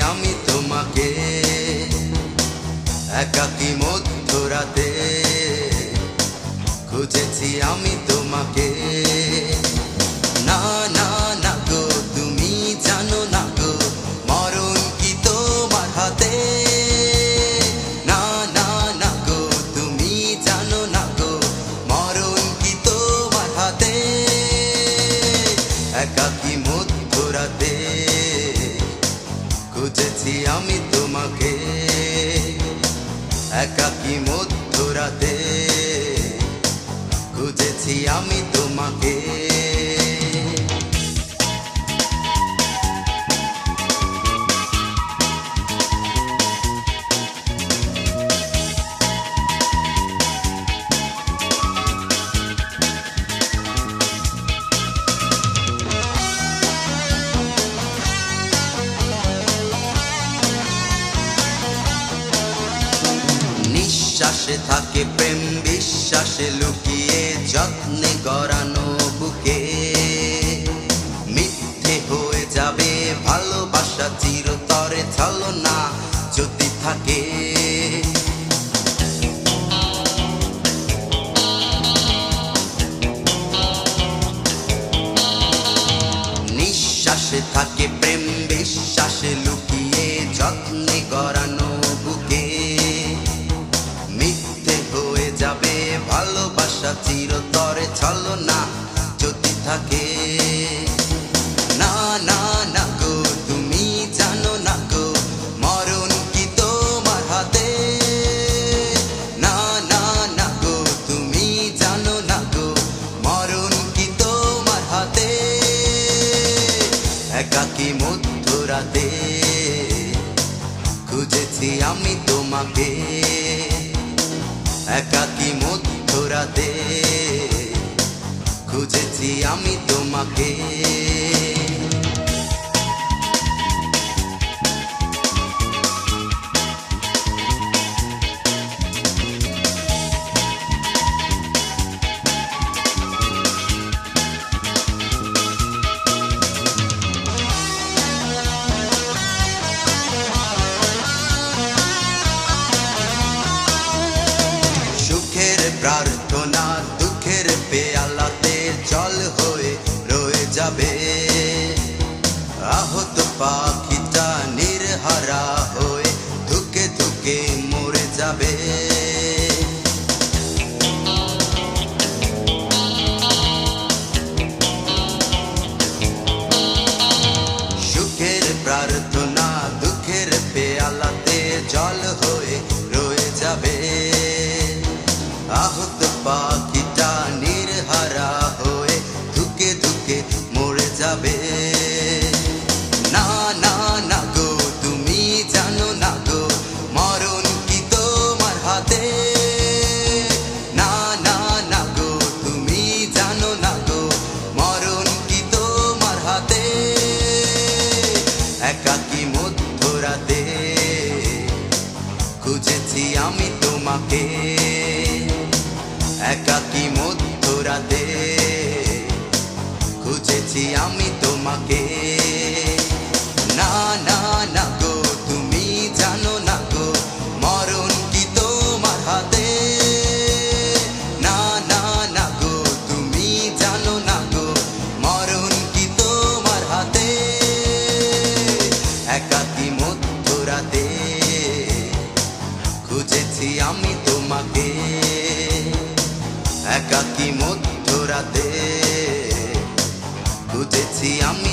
আমি তোমাকে একাকী মধ্যরাতে খুঁজেছি আমি তোমাকে না না না গো তুমি জানো না গো মরণ কি তোমার হাতে না না না গো তুমি জানো না গো মরণ কি তোমার হাতে একাকী মধ্যরাতে খুঁজেছি আমি তোমাকে একাকী মধ্যরাতে খুঁজেছি আমি তোমাকে নিঃশ্বাসে থাকে প্রেম বিশ্বাসে লুকিয়ে যত্নে গড়ানো বুকে মিথ্যে হয়ে যাবে ভালোবাসা চিরতরে ছলনা যদি থাকে নিঃশ্বাসে থাকে প্রেম বিশ্বাসে লুকিয়ে যত্নে গড়ানো বুকে মিথ্যে হয়ে যাবে ভালোবাসা চিরতরে ছলনা যদি থাকে না না না গো তুমি জানো না গো মরণ কি তোমার হাতে না না না গো তুমি জানো না গো মরণ কি তোমার হাতে একাকী মধ্যরাতে খুঁজেছি আমি তোমাকে একাকী মধ্যরাতে খুঁজেছি আমি তোমাকে প্রার্থনা দুঃখের পেয়ালাতে জল হয়ে রয়ে যাবে আহত পাখিটা নির্হারা হয়ে ধুকে ধুকে মরে যাবে সুখের প্রার্থনা দুঃখের পেয়ালাতে জল হয়ে রয়ে যাবে আহত পাখিটা নির্হারা হয়ে ধুকে ধুকে মরে যাবে না না না গো তুমি জানো না গো মরণ কি তোমার হাতে না না না গো তুমি জানো না গো মরণ কি তোমার হাতে একাকী মধ্যরাতে খুঁজেছি আমি তোমাকে একাকী মধ্যরাতে খুঁজেছি আমি তোমাকে না না না গো তুমি জানো না গো মরণ কি তোমার হাতে না না না গো তুমি জানো না গো মরণ কি তোমার হাতে একাকী মধ্যরাতে খুঁজেছি আমি তোমাকে একাকী মধ্যরাতে খুঁজেছি আমি